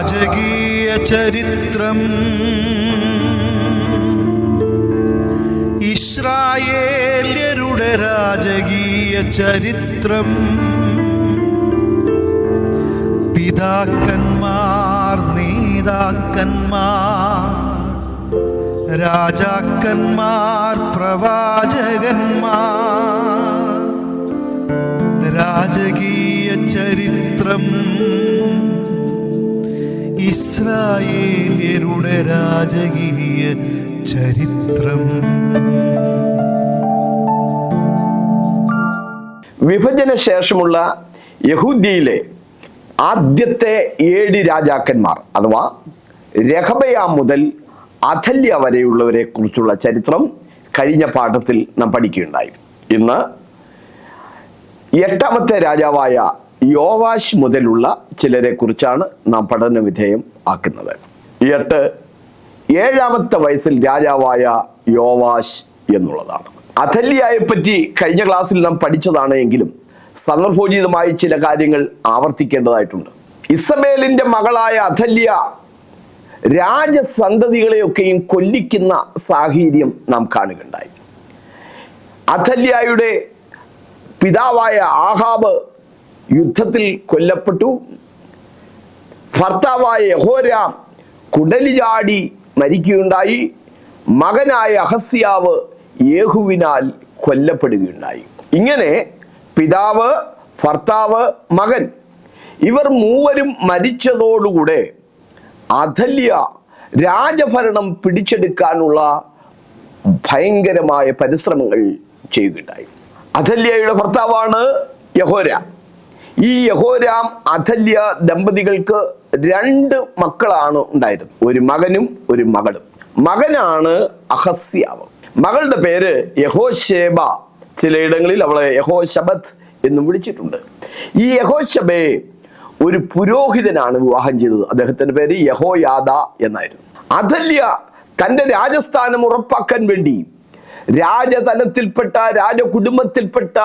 രാജകീയ ചരിത്രം ഇസ്രായേല്യരുടെ രാജകീയ ചരിത്രം പിതാക്കന്മാർ നേതാക്കന്മാർ രാജാക്കന്മാർ പ്രവാചകന്മാർ രാജകീയ ചരിത്രം ഇസ്രായേല്യരുടെ രാജകീയ ചരിത്രം. വിഭജന ശേഷമുള്ള യഹൂദ്യയിലെ ആദ്യത്തെ 7 രാജാക്കന്മാർ അഥവാ രഹബയാം മുതൽ അഥല്യ വരെയുള്ളവരെ കുറിച്ചുള്ള ചരിത്രം കഴിഞ്ഞ പാഠത്തിൽ നാം പഠിക്കുകയുണ്ടായി. ഇന്ന് 8ാമത്തെ രാജാവായ യോവാശ് മുതലുള്ള ചിലരെ കുറിച്ചാണ് നാം പഠന വിധേയം ആക്കുന്നത്. 7ാമത്തെ വയസ്സിൽ രാജാവായ യോവാശ് എന്നുള്ളതാണ്. അഥല്യയെ പറ്റി കഴിഞ്ഞ ക്ലാസ്സിൽ നാം പഠിച്ചതാണ് എങ്കിലും സന്ദർഭോചിതമായി ചില കാര്യങ്ങൾ ആവർത്തിക്കേണ്ടതായിട്ടുണ്ട്. ഇസബേലിന്റെ മകളായ അഥല്യ രാജസന്തതികളെയൊക്കെയും കൊല്ലിക്കുന്ന സാഹചര്യം നാം കാണുകയുണ്ടായി. അഥല്യയുടെ പിതാവായ ആഹാബ് യുദ്ധത്തിൽ കൊല്ലപ്പെട്ടു. ഭർത്താവായ യഹോരാം കുടലി ചാടി മരിക്കുകയുണ്ടായി. മകനായ അഹസ്യാവ് യേഹുവിനാൽ കൊല്ലപ്പെടുകയുണ്ടായി. ഇങ്ങനെ പിതാവ്, ഭർത്താവ്, മകൻ ഇവർ മൂവരും മരിച്ചതോടുകൂടെ അഥല്യ രാജഭരണം പിടിച്ചെടുക്കാനുള്ള ഭയങ്കരമായ പരിശ്രമങ്ങൾ ചെയ്യുകയുണ്ടായി. അഥല്യയുടെ ഭർത്താവാണ് യഹോരാം. ഈ യഹോരാം അഥല്യ ദമ്പതികൾക്ക് 2 മക്കളാണ് ഉണ്ടായിരുന്നത്, ഒരു മകനും ഒരു മകളും. മകനാണ് അഹസ്യാവ്, മകളുടെ പേര് യഹോശേബ. ചിലയിടങ്ങളിൽ അവളെ യഹോശബത്ത് എന്നും വിളിച്ചിട്ടുണ്ട്. ഈ യഹോശബയെ ഒരു പുരോഹിതനാണ് വിവാഹം ചെയ്തത്. അദ്ദേഹത്തിന്റെ പേര് യഹോയാദ എന്നായിരുന്നു. അഥല്യ തന്റെ രാജസ്ഥാനം ഉറപ്പാക്കാൻ വേണ്ടി രാജതലത്തിൽപ്പെട്ട രാജകുടുംബത്തിൽപ്പെട്ട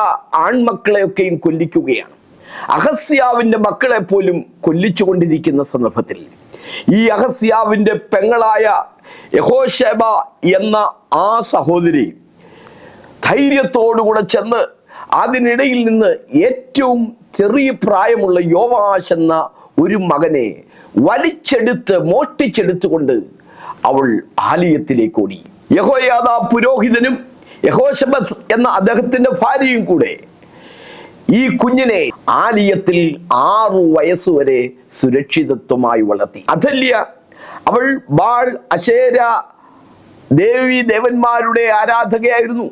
ആൺമക്കളെയൊക്കെയും കൊല്ലിക്കുകയാണ്. അഹസ്യാവിന്റെ മക്കളെ പോലും കൊല്ലിച്ചുകൊണ്ടിരിക്കുന്ന സന്ദർഭത്തിൽ ഈ അഹസ്യാവിന്റെ പെങ്ങളായ യഹോശേബ എന്ന ആ സഹോദരി ധൈര്യത്തോടുകൂടെ ചെന്ന് അതിനിടയിൽ നിന്ന് ഏറ്റവും ചെറിയ പ്രായമുള്ള യോവാശ് എന്ന ഒരു മകനെ വലിച്ചെടുത്ത് മോഷ്ടിച്ചെടുത്തുകൊണ്ട് അവൾ ആലയത്തിലേക്ക് ഓടി. യഹോയാദാ പുരോഹിതനും യഹോശബത്ത് എന്ന അദ്ദേഹത്തിന്റെ ഭാര്യയും കൂടെ ഈ കുഞ്ഞിനെ ആലയത്തിൽ 6 വയസ്സുവരെ സുരക്ഷിതത്വമായി വളർത്തി. അഥല്യ അവൾ ബാൾ, അശേര, ദേവി ദേവന്മാരുടെ ആരാധകയായിരുന്നു.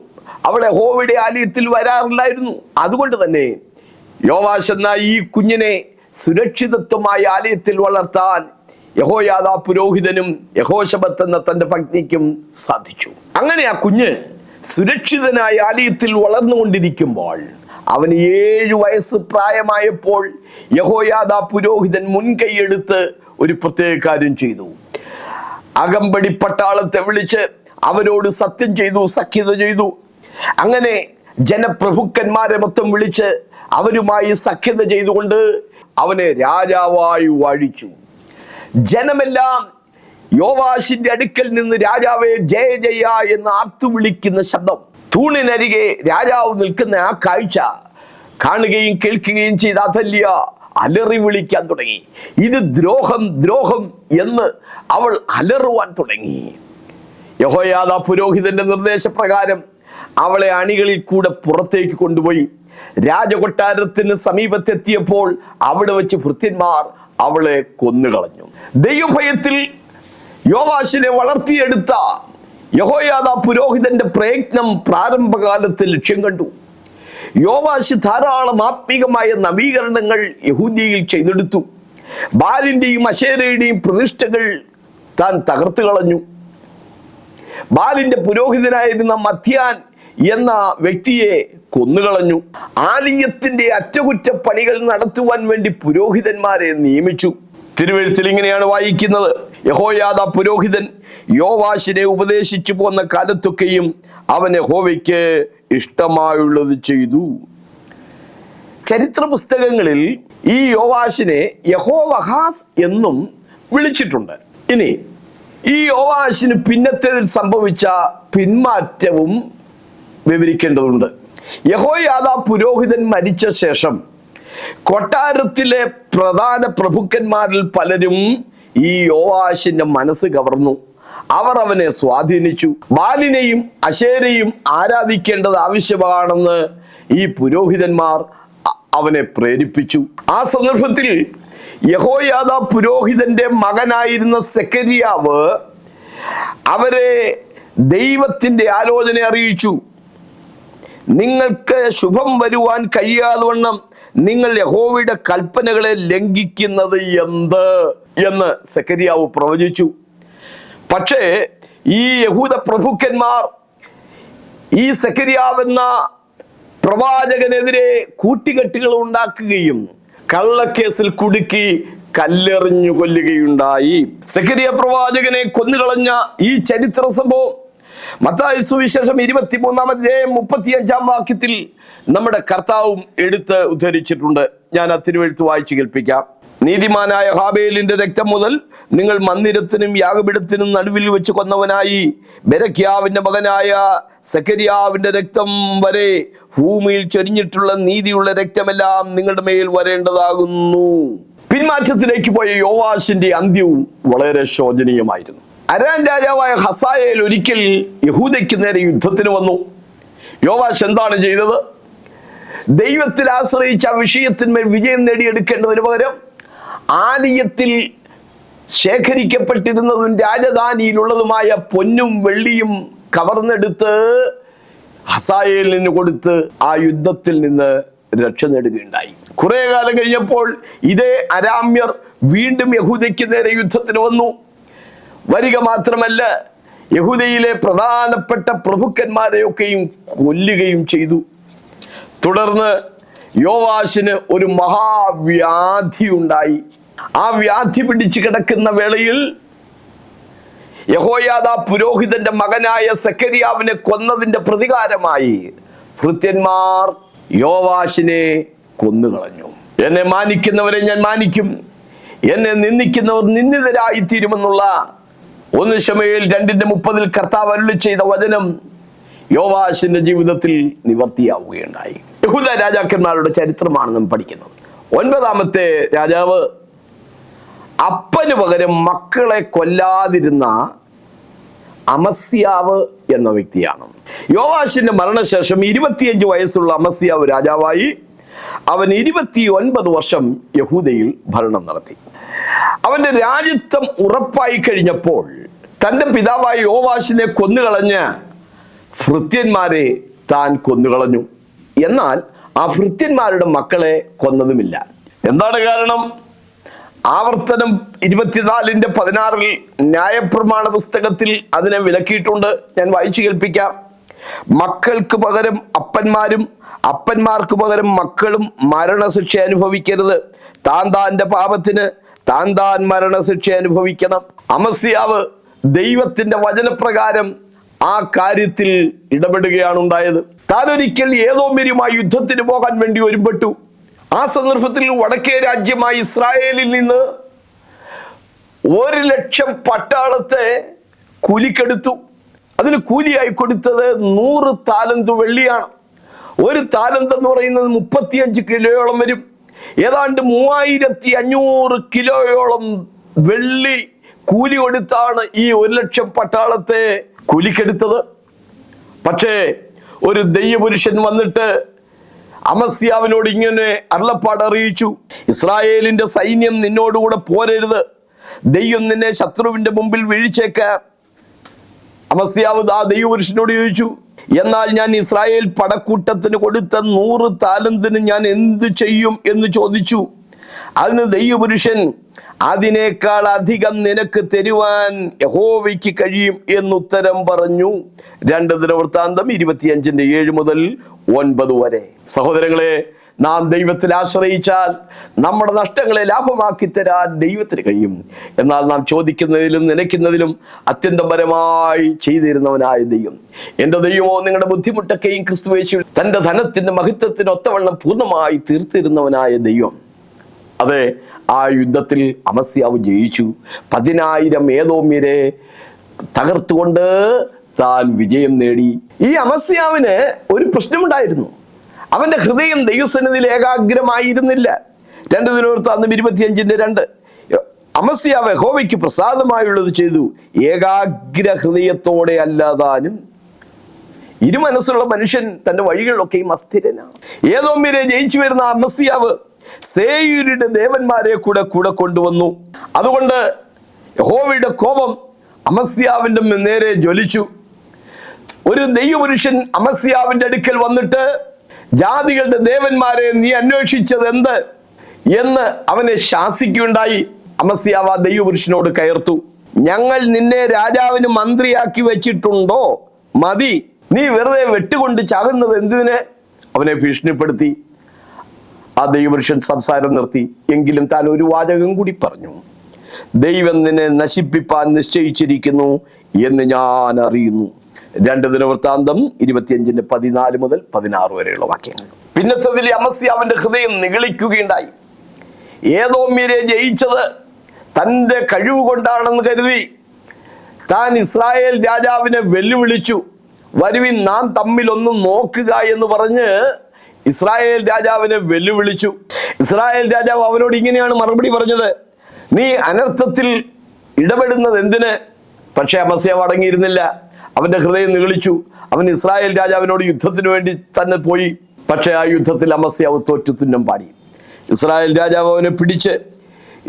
അവൾ യഹോവയുടെ ആലയത്തിൽ വരാറില്ലായിരുന്നു. അതുകൊണ്ട് തന്നെ യോവാശ് എന്ന ഈ കുഞ്ഞിനെ സുരക്ഷിതത്വമായ ആലയത്തിൽ വളർത്താൻ യഹോയാദാ പുരോഹിതനും യഹോശബത്ത് എന്ന തന്റെ പത്നിക്കും സാധിച്ചു. അങ്ങനെ ആ കുഞ്ഞ് സുരക്ഷിതനായ ആലയത്തിൽ വളർന്നുകൊണ്ടിരിക്കുമ്പോൾ അവന് 7 വയസ്സ് പ്രായമായപ്പോൾ യഹോയാദാ പുരോഹിതൻ മുൻകൈയെടുത്ത് ഒരു പ്രത്യേക കാര്യം ചെയ്തു. അകമ്പടി പട്ടാളത്തെ വിളിച്ച് അവരോട് സത്യം ചെയ്തു, സഖ്യത ചെയ്തു. അങ്ങനെ ജനപ്രഭുക്കന്മാരെ മൊത്തം വിളിച്ച് അവരുമായി സഖ്യത ചെയ്തുകൊണ്ട് അവനെ രാജാവായി വാഴിച്ചു. ജനമെല്ലാം യോവാശിന്റെ അടുക്കൽ നിന്ന് രാജാവേ ജയ ജയ എന്ന് ആർത്തു വിളിക്കുന്ന ശബ്ദം, തൂണിനരികെ രാജാവ് നിൽക്കുന്ന ആ കാഴ്ച കാണുകയും കേൾക്കുകയും ചെയ്ത അഥല്യ അലറി വിളിക്കാൻ തുടങ്ങി. ഇത് ദ്രോഹം, ദ്രോഹം എന്ന് അവൾ അലറുവാൻ തുടങ്ങി. യഹോയാദാ പുരോഹിതന്റെ നിർദ്ദേശപ്രകാരം അവളെ അണികളിൽ കൂടെ പുറത്തേക്ക് കൊണ്ടുപോയി. രാജകൊട്ടാരത്തിന് സമീപത്തെത്തിയപ്പോൾ അവിടെ വെച്ച് ഭൃത്യന്മാർ അവളെ കൊന്നുകളഞ്ഞു. ദൈവഭയത്തിൽ യോവാശിനെ വളർത്തിയെടുത്ത യഹോയാദാ പുരോഹിതന്റെ പ്രയത്നം പ്രാരംഭകാലത്ത് ലക്ഷ്യം കണ്ടു. യോവാശ് ധാരാളം ആത്മീകമായ നവീകരണങ്ങൾ യഹൂദ്യയിൽ ചെയ്തെടുത്തു. ബാലിന്റെയും അശേരയുടെയും പ്രതിഷ്ഠകൾ താൻ തകർത്തു കളഞ്ഞു. ബാലിന്റെ പുരോഹിതനായിരുന്ന മധ്യാൻ എന്ന വ്യക്തിയെ കൊന്നുകളഞ്ഞു. ആലയത്തിന്റെ അറ്റകുറ്റപ്പണികൾ നടത്തുവാൻ വേണ്ടി പുരോഹിതന്മാരെ നിയമിച്ചു. തിരുവെഴുത്തിൽ ഇങ്ങനെയാണ് വായിക്കുന്നത്: യഹോയാദാ പുരോഹിതൻ യോവാശിനെ ഉപദേശിച്ചു പോന്ന കാലത്തൊക്കെയും അവൻ യഹോവയ്ക്ക് ഇഷ്ടമായുള്ളത് ചെയ്തു. ചരിത്ര പുസ്തകങ്ങളിൽ ഈ യോവാശിനെ യഹോവഹാസ് എന്നും വിളിച്ചിട്ടുണ്ട്. ഇനി ഈ യോവാശിന് പിന്നത്തേതിൽ സംഭവിച്ച പിന്മാറ്റവും വിവരിക്കേണ്ടതുണ്ട്. യഹോയാദാ പുരോഹിതൻ മരിച്ച ശേഷം കൊട്ടാരത്തിലെ പ്രധാന പ്രഭുക്കന്മാരിൽ പലരും ഈ യോവാശിന്റെ മനസ്സ് കവർന്നു. അവർ അവനെ സ്വാധീനിച്ചു. ബാലിനെയും അശേരയും ആരാധിക്കേണ്ടത് ആവശ്യമാണെന്ന് ഈ പുരോഹിതന്മാർ അവനെ പ്രേരിപ്പിച്ചു. ആ സന്ദർഭത്തിൽ യഹോയാദാ പുരോഹിതന്റെ മകനായിരുന്ന സെഖര്യാവ് അവരെ ദൈവത്തിന്റെ ആലോചന അറിയിച്ചു. നിങ്ങൾക്ക് ശുഭം വരുവാൻ കഴിയാതെ വണ്ണം നിങ്ങൾ യഹോവയുടെ കൽപ്പനകളെ ലംഘിക്കുന്നത് എന്ത് എന്ന് സെഖര്യാവ് പ്രവചിച്ചു. പക്ഷേ ഈ യഹൂദ പ്രഭുക്കന്മാർ ഈ സെഖര്യാവെന്ന പ്രവാചകനെതിരെ കൂട്ടുകെട്ടുകൾ ഉണ്ടാക്കുകയും കള്ളക്കേസിൽ കുടുക്കി കല്ലെറിഞ്ഞു കൊല്ലുകയുണ്ടായി. സെഖര്യാ പ്രവാചകനെ കൊന്നുകളഞ്ഞ ഈ ചരിത്ര സംഭവം മത്തായി സുവിശേഷം 23-ാം അധ്യായം 35-ാം വാക്യത്തിൽ നമ്മുടെ കർത്താവും എടുത്ത് ഉദ്ധരിച്ചിട്ടുണ്ട്. ഞാൻ ആ തിരുവെഴുത്ത് വായിച്ചു കേൾപ്പിക്കാം. നീതിമാനായ ഹാബേലിന്റെ രക്തം മുതൽ നിങ്ങൾ മന്ദിരത്തിനും യാഗപീഠത്തിനും നടുവിൽ വെച്ച് കൊന്നവനായി ബെരക്യാവിന്റെ മകനായ സെഖര്യാവിന്റെ രക്തം വരെ ഭൂമിയിൽ ചൊരിഞ്ഞിട്ടുള്ള നീതിയുള്ള രക്തമെല്ലാം നിങ്ങളുടെ മേൽ വരേണ്ടതാകുന്നു. പിന്മാറ്റത്തിലേക്ക് പോയ യോവാശിന്റെ അന്ത്യവും വളരെ ശോചനീയമായിരുന്നു. അരാം രാജാവായ ഹസായേൽ ഒരിക്കൽ യഹൂദയ്ക്ക് നേരെ യുദ്ധത്തിന് വന്നു. യോവാശ് എന്താണ് ചെയ്തത്? ദൈവത്തിൽ ആശ്രയിച്ച ആ വിഷയത്തിന്മേൽ വിജയം നേടിയെടുക്കേണ്ടതിന് പകരം ആലയത്തിൽ ശേഖരിക്കപ്പെട്ടിരുന്നതും രാജധാനിയിലുള്ളതുമായ പൊന്നും വെള്ളിയും കവർന്നെടുത്ത് ഹസായേലിന് കൊടുത്ത് ആ യുദ്ധത്തിൽ നിന്ന് രക്ഷ നേടുകയുണ്ടായി. കുറെ കാലം കഴിഞ്ഞപ്പോൾ ഇതേ അരാമ്യർ വീണ്ടും യഹൂദയ്ക്ക് നേരെ യുദ്ധത്തിന് വന്നു. വരിക മാത്രമല്ല, യഹൂദയിലെ പ്രധാനപ്പെട്ട പ്രഭുക്കന്മാരെയൊക്കെയും കൊല്ലുകയും ചെയ്തു. തുടർന്ന് യോവാശിന് ഒരു മഹാവ്യാധി ഉണ്ടായി. ആ വ്യാധി പിടിച്ചു കിടക്കുന്ന വേളയിൽ യഹോയാദാ പുരോഹിതന്റെ മകനായ സെഖര്യാവിനെ കൊന്നതിന്റെ പ്രതികാരമായി ഭൃത്യന്മാർ യോവാശിനെ കൊന്നുകളഞ്ഞു. എന്നെ മാനിക്കുന്നവരെ ഞാൻ മാനിക്കും, എന്നെ നിന്ദിക്കുന്നവർ നിന്ദിതരായി തീരുമെന്നുള്ള 1 ശമൂവേൽ 2:30 കർത്താവ് അരുളി ചെയ്ത വചനം യോവാശിന്റെ ജീവിതത്തിൽ നിവർത്തിയാവുകയുണ്ടായി. യഹൂദ രാജാക്കന്മാരുടെ ചരിത്രമാണ് നാം പഠിക്കുന്നത്. 9ാമത്തെ രാജാവ് അപ്പന് പകരം മക്കളെ കൊല്ലാതിരുന്ന അമസ്യാവ് എന്ന വ്യക്തിയാണ്. യോവാശിന്റെ മരണശേഷം 25 വയസ്സുള്ള അമസ്യാവ് രാജാവായി. അവൻ 29 വർഷം യഹൂദയിൽ ഭരണം നടത്തി. അവന്റെ രാജ്യത്വം ഉറപ്പായി കഴിഞ്ഞപ്പോൾ തന്റെ പിതാവായ യോവാശിനെ കൊന്നുകളഞ്ഞ ഭൃത്യന്മാരെ താൻ കൊന്നുകളഞ്ഞു. എന്നാൽ ആ ഭൃത്യന്മാരുടെ മക്കളെ കൊന്നതുമില്ല. എന്താണ് കാരണം? ആവർത്തനം 24:16 ന്യായപ്രമാണ പുസ്തകത്തിൽ അതിനെ വിലക്കിയിട്ടുണ്ട്. ഞാൻ വായിച്ചു കേൾപ്പിക്കാം. മക്കൾക്ക് പകരം അപ്പന്മാരും അപ്പന്മാർക്ക് പകരം മക്കളും മരണശിക്ഷ അനുഭവിക്കരുത്. താന്റെ പാപത്തിന് താൻ മരണശിക്ഷ അനുഭവിക്കണം. അമസ്യാവ് ദൈവത്തിന്റെ വചനപ്രകാരം ആ കാര്യത്തിൽ ഇടപെടുകയാണ് ഉണ്ടായത്. താൻ ഒരിക്കൽ ഏദോമ്യരുമായി യുദ്ധത്തിന് പോകാൻ വേണ്ടി ഒരുമ്പെട്ടു. ആ സന്ദർഭത്തിൽ വടക്കേ രാജ്യമായ ഇസ്രായേലിൽ നിന്ന് 1,00,000 പട്ടാളത്തെ കൂലിക്കെടുത്തു. അതിന് കൂലിയായി കൊടുത്തത് 100 താലന്ത് വെള്ളിയാണ്. 1 താലന്ത് എന്ന് പറയുന്നത് 35 കിലോയോളം വരും. ഏതാണ്ട് 3500 കിലോയോളം വെള്ളി കൂലി കൊടുത്താണ് ഈ 1,00,000 പട്ടാളത്തെ കൂലിക്കെടുത്തത്. പക്ഷേ ഒരു ദൈവപുരുഷൻ വന്നിട്ട് അമസ്യാവിനോട് ഇങ്ങനെ അരുളപ്പാട് അറിയിച്ചു: ഇസ്രായേലിന്റെ സൈന്യം നിന്നോടുകൂടെ പോരരുത്, ദൈവം നിന്നെ ശത്രുവിന്റെ മുമ്പിൽ വീഴ്ചേക്കാൻ. അമസ്യാവ് ആ ദൈവപുരുഷനോട് ചോദിച്ചു, എന്നാൽ ഞാൻ ഇസ്രായേൽ പടക്കൂട്ടത്തിന് കൊടുത്ത 100 താലന്തിന് ഞാൻ എന്ത് ചെയ്യും എന്ന് ചോദിച്ചു. അതിന് ദൈവപുരുഷൻ, അതിനേക്കാൾ അധികം നിനക്ക് തരുവാൻ യഹോവയ്ക്ക് കഴിയും എന്നുത്തരം പറഞ്ഞു. 2 ദിനവൃത്താന്തം 25:7 മുതൽ 9 വരെ. സഹോദരങ്ങളെ, നാം ദൈവത്തിൽ ആശ്രയിച്ചാൽ നമ്മുടെ നഷ്ടങ്ങളെ ലാഭമാക്കി തരാൻ ദൈവത്തിന് കഴിയും. എന്നാൽ നാം ചോദിക്കുന്നതിലും നനയ്ക്കുന്നതിലും അത്യന്തപരമായി ചെയ്തിരുന്നവനായ ദൈവം, എൻ്റെ ദൈവമോ നിങ്ങളുടെ ബുദ്ധിമുട്ടൊക്കെയും ക്രിസ്തുയേശുവിൽ തൻ്റെ ധനത്തിന്റെ മഹത്വത്തിന് ഒത്തവണ്ണം പൂർണ്ണമായി തീർത്തിരുന്നവനായ ദൈവം അതെ, ആ യുദ്ധത്തിൽ അമസ്യാവ് ജയിച്ചു. 10,000 ഏദോമ്യരെ തകർത്തുകൊണ്ട് താൻ വിജയം നേടി. ഈ അമസ്യാവിന് ഒരു പ്രശ്നമുണ്ടായിരുന്നു. അവന്റെ ഹൃദയം ദൈവസന്നിധിയിൽ ഏകാഗ്രമായിരുന്നില്ല. 2 ദിനവൃത്താന്തം 25:2 അമസ്യാവ് യഹോവയ്ക്ക് പ്രസാദമായുള്ളത് ചെയ്തു, ഏകാഗ്ര ഹൃദയത്തോടെ അല്ലാതാനും. ഇരുമനസ്സുള്ള മനുഷ്യൻ തന്റെ വഴികളിലൊക്കെയും അസ്ഥിരനാണ്. ഏദോമ്യരെ ജയിച്ചു വരുന്ന അമസ്യാവ് സേയൂരിന്റെ ദേവന്മാരെ കൂടെ കൊണ്ടുവന്നു. അതുകൊണ്ട് യഹോവയുടെ കോപം അമസ്യാവിന്റെ നേരെ ജ്വലിച്ചു. ഒരു ദൈവപുരുഷൻ അമസ്യാവിന്റെ അടുക്കൽ വന്നിട്ട്, ജാതികളുടെ ദേവന്മാരെ നീ അന്വേഷിച്ചത് എന്ത് എന്ന് അവനെ ശാസിക്കുകയുണ്ടായി. അമസ്യാവ് ആ ദൈവപുരുഷനോട് കയർത്തു, ഞങ്ങൾ നിന്നെ രാജാവിന് മന്ത്രിയാക്കി വെച്ചിട്ടുണ്ടോ? മതി, നീ വെറുതെ വെട്ടുകൊണ്ട് ചാകുന്നത് എന്തിന്? അവനെ ഭീഷണിപ്പെടുത്തി. ആ ദൈവപുരുഷൻ സംസാരം നിർത്തി. എങ്കിലും താൻ ഒരു വാചകം കൂടി പറഞ്ഞു, ദൈവം നിന്നെ നശിപ്പിപ്പാൻ നിശ്ചയിച്ചിരിക്കുന്നു എന്ന് ഞാൻ അറിയുന്നു. 2 ദിനവൃത്താന്തം 25:14 മുതൽ 16 വരെയുള്ള വാക്യങ്ങൾ. പിന്നത്തതിൽ അമസ്യാവിന്റെ ഹൃദയം നിഗളിക്കുകയുണ്ടായി. ഏദോമ്യരെ ജയിച്ചത് തൻ്റെ കഴിവ് കൊണ്ടാണെന്ന് കരുതി താൻ ഇസ്രായേൽ രാജാവിനെ വെല്ലുവിളിച്ചു. വരുവിൻ, നാം തമ്മിലൊന്ന് നോക്കുക എന്ന് പറഞ്ഞ് ഇസ്രായേൽ രാജാവിനെ വെല്ലുവിളിച്ചു. ഇസ്രായേൽ രാജാവ് അവനോട് ഇങ്ങനെയാണ് മറുപടി പറഞ്ഞത്, നീ അനർത്ഥത്തിൽ ഇടപെടുന്നത് എന്തിന്? പക്ഷെ അമസ്യാവ് അടങ്ങിയിരുന്നില്ല. അവന്റെ ഹൃദയം നിഗളിച്ചു. അവൻ ഇസ്രായേൽ രാജാവിനോട് യുദ്ധത്തിന് വേണ്ടി തന്നെ പോയി. പക്ഷെ ആ യുദ്ധത്തിൽ അമസ്യാവ് തോറ്റു തുന്നം പാടി. ഇസ്രായേൽ രാജാവ് അവനെ പിടിച്ച്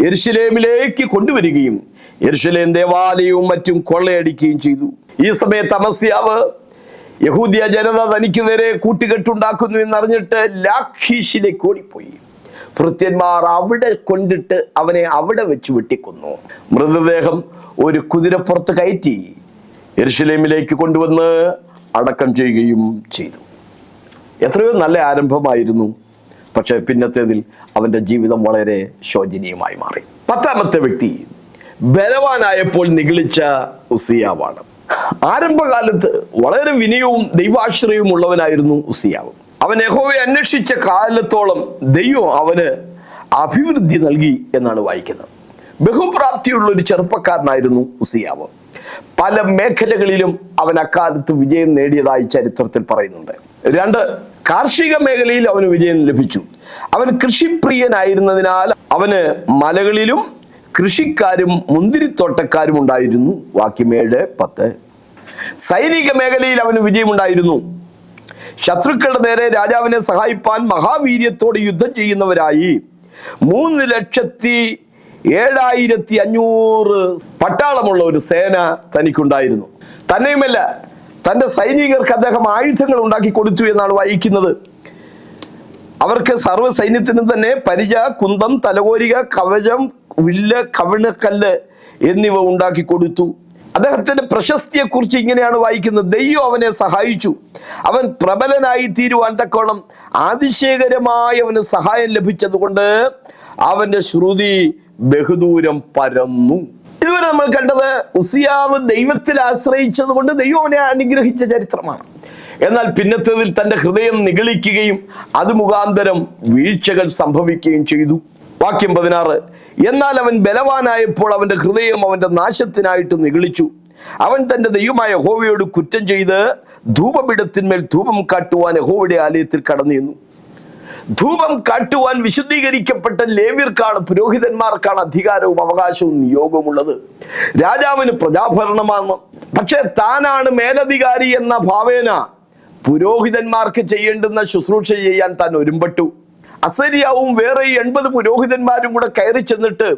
യെരുശലേമിലേക്ക് കൊണ്ടുവരികയും യെരുശലേം ദേവാലയവും മറ്റും കൊള്ളയടിക്കുകയും ചെയ്തു. ഈ സമയത്ത് അമസ്യാവ് യഹൂദിയ ജനത തനിക്ക് നേരെ കൂട്ടുകെട്ടുണ്ടാക്കുന്നു എന്നറിഞ്ഞിട്ട് ലാഖീഷിലേക്ക് ഓടിപ്പോയി. ഭൃത്യന്മാർ അവിടെ കൊണ്ടിട്ട് അവനെ അവിടെ വെച്ച് വെട്ടിക്കൊന്നു. മൃതദേഹം ഒരു കുതിരപ്പുറത്ത് കയറ്റി യെരുശലേമിലേക്ക് കൊണ്ടുവന്ന് അടക്കം ചെയ്യുകയും ചെയ്തു. എത്രയോ നല്ല ആരംഭമായിരുന്നു. പക്ഷെ പിന്നത്തേതിൽ അവന്റെ ജീവിതം വളരെ ശോചനീയമായി മാറി. 10ാമത്തെ വ്യക്തി ബലവാനായപ്പോൾ നിഗളിച്ച ഉസിയാവാണ്. ആരംഭകാലത്ത് വളരെ വിനയവും ദൈവാശ്രയവും ഉള്ളവനായിരുന്നു ഉസിയാവ്. അവൻ യഹോവയെ അന്വേഷിച്ച കാലത്തോളം ദൈവം അവന് അഭിവൃദ്ധി നൽകി എന്നാണ് വായിക്കുന്നത്. ബഹുപ്രാപ്തിയുള്ള ഒരു ചെറുപ്പക്കാരനായിരുന്നു ഉസിയാവ്. പല മേഖലകളിലും അവൻ അക്കാലത്ത് വിജയം നേടിയതായി ചരിത്രത്തിൽ പറയുന്നുണ്ട്. 2, കാർഷിക മേഖലയിൽ അവന് വിജയം ലഭിച്ചു. അവൻ കൃഷിപ്രിയനായിരുന്നതിനാൽ അവന് മലകളിലും കൃഷിക്കാരും മുന്തിരിത്തോട്ടക്കാരും ഉണ്ടായിരുന്നു. വാക്യം 7-10. സൈനിക മേഖലയിൽ അവന് വിജയമുണ്ടായിരുന്നു. ശത്രുക്കളുടെ നേരെ രാജാവിനെ സഹായിപ്പാൻ മഹാവീര്യത്തോടെ യുദ്ധം ചെയ്യുന്നവരായി 3,07,500 പട്ടാളമുള്ള ഒരു സേന തനിക്കുണ്ടായിരുന്നു. തന്നെയുമല്ല, തൻ്റെ സൈനികർക്ക് അദ്ദേഹം ആയുധങ്ങൾ ഉണ്ടാക്കി കൊടുത്തു എന്നാണ് വായിക്കുന്നത്. അവർക്ക് സർവ്വ സൈന്യത്തിനും തന്നെ പരിച, കുന്തം, തലകോരിക, കവചം, വില്ല്, കവിണക്കല്ല് എന്നിവ ഉണ്ടാക്കി കൊടുത്തു. അദ്ദേഹത്തിന്റെ പ്രശസ്തിയെക്കുറിച്ച് ഇങ്ങനെയാണ് വായിക്കുന്നത്, ദൈവം അവനെ സഹായിച്ചു. അവൻ പ്രബലനായി തീരുവാൻ തക്കോണം അതിശയകരമായി അവന് സഹായം ലഭിച്ചതുകൊണ്ട് അവന്റെ ശ്രുതി ബഹുദൂരം പരന്നു. ഇതുവരെ നമ്മൾ കണ്ടത് ഉസിയാവ് ദൈവത്തിൽ ആശ്രയിച്ചത് കൊണ്ട് ദൈവം അവനെ അനുഗ്രഹിച്ച ചരിത്രമാണ്. എന്നാൽ പിന്നത്തേതിൽ തൻ്റെ ഹൃദയം നിഗളിക്കുകയും അത് മുഖാന്തരം വീഴ്ചകൾ സംഭവിക്കുകയും ചെയ്തു. വാക്യം 16. എന്നാൽ അവൻ ബലവാനായപ്പോൾ അവന്റെ ഹൃദയം അവന്റെ നാശത്തിനായിട്ട് നിഗളിച്ചു. അവൻ തന്റെ ദൈവമായ യഹോവയോട് കുറ്റം ചെയ്ത് ധൂപപീഠത്തിന്മേൽ ധൂപം കാട്ടുവാൻ യഹോവയുടെ ആലയത്തിൽ കടന്നു ചെന്നു. ധൂപം കാട്ടുവാൻ വിശുദ്ധീകരിക്കപ്പെട്ട ലേവ്യർക്കാണ്, പുരോഹിതന്മാർക്കാണ് അധികാരവും അവകാശവും നിയോഗവും ഉള്ളത്. രാജാവിന് പ്രജാഭരണമാണ്. പക്ഷെ താനാണ് മേലധികാരി എന്ന ഭാവേന പുരോഹിതന്മാർക്ക് ചെയ്യേണ്ടുന്ന ശുശ്രൂഷ ചെയ്യാൻ താൻ ഒരുമ്പെട്ടു. അസരിയാവും വേറെ 80 പുരോഹിതന്മാരും കൂടെ കയറി ചെന്നിട്ട്,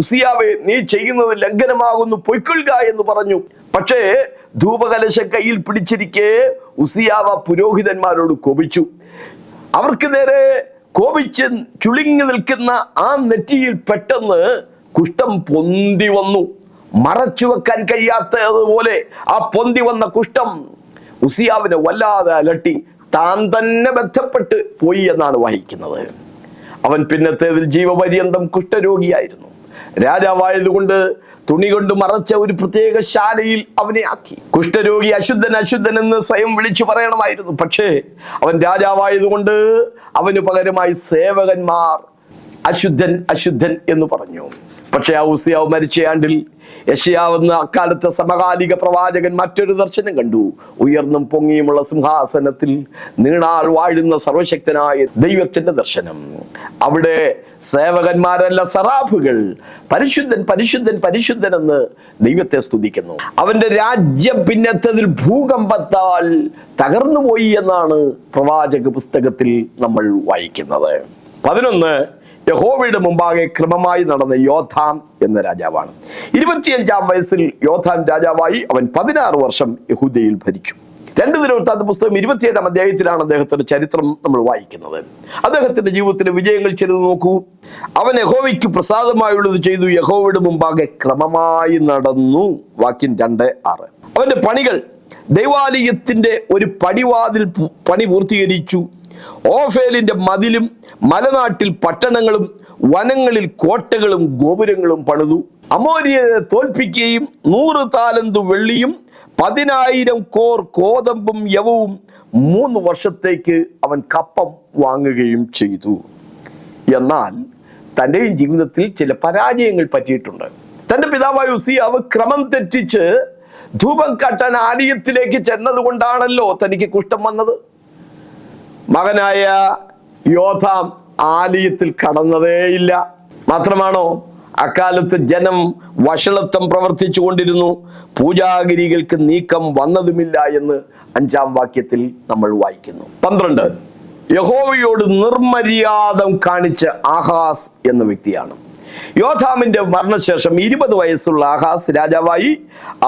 ഉസിയാവേ, നീ ചെയ്യുന്നത് ലംഘനമാകുന്നു, പൊയ്ക്കൊള്ളുക എന്ന് പറഞ്ഞു. പക്ഷേ ധൂപകലശം കയ്യിൽ പിടിച്ചിരിക്കെ ഉസിയാവ പുരോഹിതന്മാരോട് കോപിച്ചു. അവർക്ക് നേരെ കോപിച്ച് ചുളിങ്ങി നിൽക്കുന്ന ആ നെറ്റിയിൽ പെട്ടെന്ന് കുഷ്ഠം പൊന്തി വന്നു. മറച്ചു വെക്കാൻ കഴിയാത്തതുപോലെ ആ പൊന്തി വന്ന കുഷ്ഠം ഉസിയാവിനെ വല്ലാതെ അലട്ടി. താൻ തന്നെ ബന്ധപ്പെട്ട് പോയി എന്നാണ് വായിക്കുന്നത്. അവൻ പിന്നത്തേതിൽ ജീവപര്യന്തം കുഷ്ഠരോഗിയായിരുന്നു. രാജാവായതുകൊണ്ട് തുണി കൊണ്ട് മറച്ച ഒരു പ്രത്യേക ശാലയിൽ അവനെ ആക്കി. കുഷ്ഠരോഗി അശുദ്ധൻ അശുദ്ധൻ എന്ന് സ്വയം വിളിച്ചു പറയണമായിരുന്നു. പക്ഷേ അവൻ രാജാവായതുകൊണ്ട് അവന് പകരമായി സേവകന്മാർ അശുദ്ധൻ അശുദ്ധൻ എന്ന് പറഞ്ഞു. പക്ഷെ ഉസിയാവ് മരിച്ച ആണ്ടിൽ യെശയ്യാവെന്ന അക്കാലത്തെ സമകാലിക പ്രവാചകൻ മറ്റൊരു ദർശനം കണ്ടു. ഉയർന്നും പൊങ്ങിയുമുള്ള സിംഹാസനത്തിൽ നീണാൾ വാഴുന്ന സർവശക്തനായ ദൈവത്തിന്റെ ദർശനം. അവിടെ സേവകന്മാരല്ല സറാഫുകൾ പരിശുദ്ധൻ പരിശുദ്ധൻ പരിശുദ്ധൻ എന്ന് ദൈവത്തെ സ്തുതിക്കുന്നു. അവന്റെ രാജ്യം പിന്നത്തതിൽ ഭൂകമ്പത്താൽ തകർന്നുപോയി എന്നാണ് പ്രവാചക പുസ്തകത്തിൽ നമ്മൾ വായിക്കുന്നത്. 11 യഹോവയുടെ മുമ്പാകെ ക്രമമായി നടന്ന യോഥാം എന്ന രാജാവാണ്. 25-ാം വയസ്സിൽ യോഥാം രാജാവായി. അവൻ 16 വർഷം യഹൂദയിൽ ഭരിച്ചു. 2 ദിനവൃത്താന്ത പുസ്തകം 27-ാം അധ്യായത്തിലാണ് അദ്ദേഹത്തിന്റെ ചരിത്രം നമ്മൾ വായിക്കുന്നത്. അദ്ദേഹത്തിന്റെ ജീവിതത്തിലെ വിജയങ്ങൾ ചിലത് നോക്കൂ. അവൻ യഹോവയ്ക്ക് പ്രസാദമായുള്ളത് ചെയ്തു, യഹോവയുടെ മുമ്പാകെ ക്രമമായി നടന്നു. വാക്യം 2:6. അവന്റെ പണികൾ: ദൈവാലയത്തിന്റെ ഒരു പടിവാതിൽ പണി പൂർത്തീകരിച്ചു. ഓഫേലിന്റെ മതിലും മലനാട്ടിൽ പട്ടണങ്ങളും വനങ്ങളിൽ കോട്ടകളും ഗോപുരങ്ങളും പണിതു. അമോര്യരെ തോൽപ്പിക്കുകയും 100 താലന്ത് വെള്ളിയും 10,000 കോർ കോതമ്പും യവവും 3 വർഷത്തേക്ക് അവൻ കപ്പം വാങ്ങുകയും ചെയ്തു. എന്നാൽ തൻ്റെയും ജീവിതത്തിൽ ചില പരാജയങ്ങൾ പറ്റിയിട്ടുണ്ട്. തൻ്റെ പിതാവായ ഉസിയാവ് ക്രമം തെറ്റിച്ച് ധൂപം കാട്ടാൻ ആലയത്തിലേക്ക് ചെന്നതുകൊണ്ടാണല്ലോ തനിക്ക് കുഷ്ഠം വന്നത്. മകനായ യോഥാം ആലയത്തിൽ കടന്നതേയില്ല. മാത്രമാണോ, അക്കാലത്ത് ജനം വഷളത്വം പ്രവർത്തിച്ചു കൊണ്ടിരുന്നു. പൂജാഗിരികൾക്ക് നീക്കം വന്നതുമില്ല എന്ന് 5-ാം വാക്യത്തിൽ നമ്മൾ വായിക്കുന്നു. 12 യഹോവയോട് നിർമര്യാദം കാണിച്ച ആഹാസ് എന്ന വ്യക്തിയാണ്. യോഥാമിന്റെ മരണശേഷം 20 വയസ്സുള്ള ആഹാസ് രാജാവായി.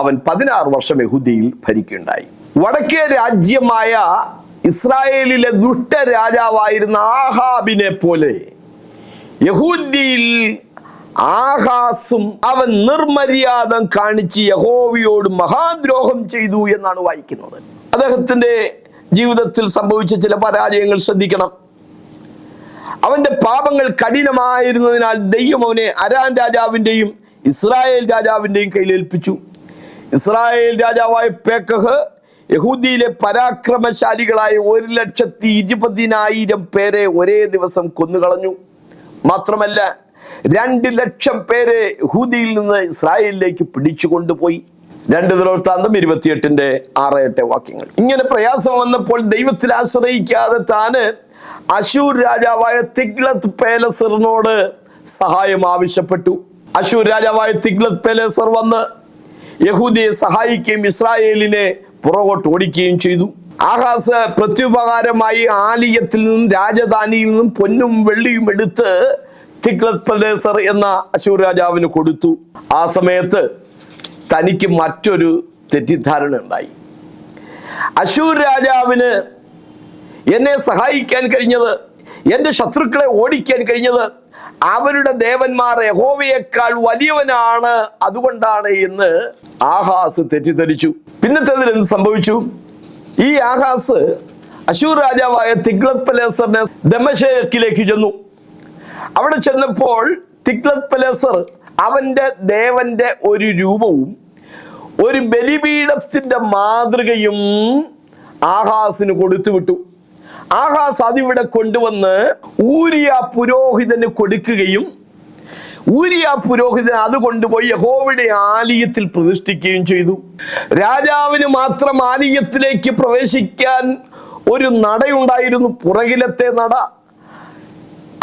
അവൻ 16 വർഷം യഹൂദിയിൽ ഭരിക്കുകയുണ്ടായി. വടക്കേ രാജ്യമായ ഇസ്രായേലിലെ ദുഷ്ട രാജാവായിരുന്ന ആഹാബിനെ പോലെ യഹൂദിയിൽ ആഹാസും അവൻ നിർമര്യാദം കാണിച്ച് യഹോവയോട് മഹാദ്രോഹം ചെയ്തു എന്നാണ് വായിക്കുന്നത്. അദ്ദേഹത്തിന്റെ ജീവിതത്തിൽ സംഭവിച്ച ചില പരാജയങ്ങൾ ശ്രദ്ധിക്കണം. അവന്റെ പാപങ്ങൾ കഠിനമായിരുന്നതിനാൽ ദൈവം അവനെ അരാം രാജാവിന്റെയും ഇസ്രായേൽ രാജാവിന്റെയും കയ്യിലേൽപ്പിച്ചു. ഇസ്രായേൽ രാജാവായ പേക്കഹ് യഹൂദിയിലെ പരാക്രമശാലികളായ 1,20,000 പേരെ ഒരേ ദിവസം കൊന്നുകളഞ്ഞു. മാത്രമല്ല 2,00,000 പേരെ യഹൂദിയിൽ നിന്ന് ഇസ്രായേലിലേക്ക് പിടിച്ചു കൊണ്ടുപോയി. 2 ദിനവൃത്താന്തം 28-ന്റെ 6-8 വാക്യങ്ങൾ. ഇങ്ങനെ പ്രയാസം വന്നപ്പോൾ ദൈവത്തിൽ ആശ്രയിക്കാതെ താന് അശൂർ രാജാവായ തിഗ്ലത്ത് പേലസറിനോട് സഹായം ആവശ്യപ്പെട്ടു. അശൂർ രാജാവായ തിഗ്ലത്ത് പേലസർ വന്ന് യഹൂദിയെ സഹായിക്കുകയും ഇസ്രായേലിനെ പുറകോട്ട് ഓടിക്കുകയും ചെയ്തു. ആഹാസ് പ്രത്യുപകാരമായി ആലയത്തിൽ നിന്നും രാജധാനിയിൽ നിന്നും പൊന്നും വെള്ളിയും എടുത്ത് തിഗ്ലത്ത് പിലേസർ എന്ന അശൂർ രാജാവിന് കൊടുത്തു. ആ സമയത്ത് തനിക്ക് മറ്റൊരു തെറ്റിദ്ധാരണ ഉണ്ടായി. അശൂർ രാജാവിന് എന്നെ സഹായിക്കാൻ കഴിഞ്ഞത്, എൻ്റെ ശത്രുക്കളെ ഓടിക്കാൻ കഴിഞ്ഞത് അവരുടെ ദേവന്മാർ യഹോവയേക്കാൾ വലിയവനാണ്, അതുകൊണ്ടാണ് എന്ന് ആഹാസ് തെറ്റിദ്ധരിച്ചു. പിന്നത്തേതിൽ എന്ത് സംഭവിച്ചു? ഈ ആഹാസ് അശൂർ രാജാവായ തിഗ്ലത്ത് പിലേസറിനെ ദമശ്കേക്കിലേക്ക് ചെന്നു. അവിടെ ചെന്നപ്പോൾ തിഗ്ലത്ത് പിലേസർ അവന്റെ ദേവന്റെ ഒരു രൂപവും ഒരു ബലിപീഠത്തിന്റെ മാതൃകയും ആഹാസിന് കൊടുത്തുവിട്ടു. ആഹാസ് അതിവിടെ കൊണ്ടുവന്ന് ഊരിയ പുരോഹിതന് കൊടുക്കുകയും ഊരിയ പുരോഹിതൻ അത് കൊണ്ടുപോയി യഹോവയുടെ ആലയത്തിൽ പ്രതിഷ്ഠിക്കുകയും ചെയ്തു. രാജാവിന് മാത്രം ആലയത്തിലേക്ക് പ്രവേശിക്കാൻ ഒരു നടയുണ്ടായിരുന്നു, പുറകിലത്തെ നട.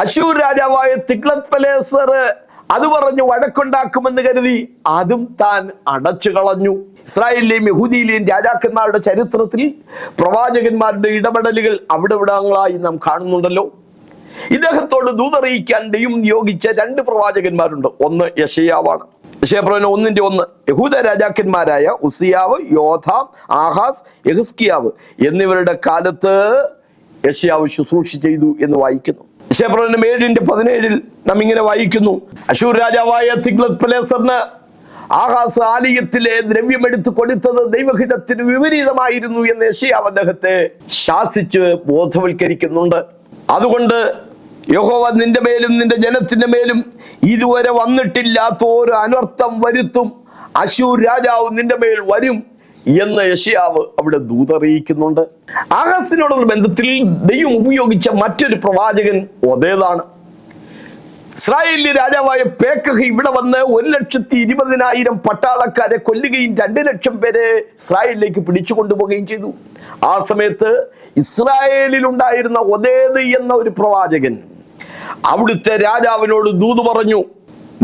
അശൂർ രാജാവായ തിഗ്ലത്ത് പിലേസർ അത് പറഞ്ഞു വഴക്കുണ്ടാക്കുമെന്ന് കരുതി അതും താൻ അടച്ചു കളഞ്ഞു. ഇസ്രായേലിലെയും യഹൂദിയിലെയും രാജാക്കന്മാരുടെ ചരിത്രത്തിൽ പ്രവാചകന്മാരുടെ ഇടപെടലുകൾ അവിടെ ഇവിടങ്ങളായി നാം കാണുന്നുണ്ടല്ലോ. ഇദ്ദേഹത്തോട് ദൂതറിയിക്കാൻ ദൈവം നിയോഗിച്ച 2 പ്രവാചകന്മാരുണ്ട്. ഒന്ന് യെശയ്യാവാണ്. യെശയ്യാപ്രവചനം 1:1. യഹൂദ രാജാക്കന്മാരായ ഉസിയാവ്, യോഥാം, ആഹാസ്, യെഹിസ്കിയാവ് എന്നിവരുടെ കാലത്ത് യെശയ്യാവ് ശുശ്രൂഷ ചെയ്തു എന്ന് വായിക്കുന്നു. യെശയ്യാപ്രവചനം 7:17 നാം ഇങ്ങനെ വായിക്കുന്നു: അശൂർ രാജാവായ തിഗ്ലത്ത് പിലേസറിന് ആഹാസ് ആലയത്തിലെ ദ്രവ്യമെടുത്ത് കൊടുത്തത് ദൈവഹിതത്തിന് വിപരീതമായിരുന്നു എന്ന് യെശയ്യാവ് അദ്ദേഹത്തെ ശാസിച്ച് ബോധവൽക്കരിക്കുന്നുണ്ട്. അതുകൊണ്ട് യഹോവ നിന്റെ മേലും നിന്റെ ജനത്തിന്റെ മേലും ഇതുവരെ വന്നിട്ടില്ലാത്ത ഒരു അനർത്ഥം വരുത്തും, അശൂർ രാജാവ് നിന്റെ മേൽ വരും എന്ന് യെശയ്യാവ് അവിടെ ദൂതറിയിക്കുന്നുണ്ട്. ആഹാസിനോടുള്ള ബന്ധത്തിൽ ദൈവം ഉപയോഗിച്ച മറ്റൊരു പ്രവാചകൻ ഒദേദാണ്. ഇസ്രായേലിലെ രാജാവായ പേക്കഹ് ഇവിടെ വന്ന് 1,20,000 പട്ടാളക്കാരെ കൊല്ലുകയും 2,00,000 പേരെ ഇസ്രായേലിലേക്ക് പിടിച്ചു കൊണ്ടുപോവുകയും ചെയ്തു. ആ സമയത്ത് ഇസ്രായേലിൽ ഉണ്ടായിരുന്ന ഒദേദ് എന്ന ഒരു പ്രവാചകൻ അവിടുത്തെ രാജാവിനോട് ദൂത് പറഞ്ഞു,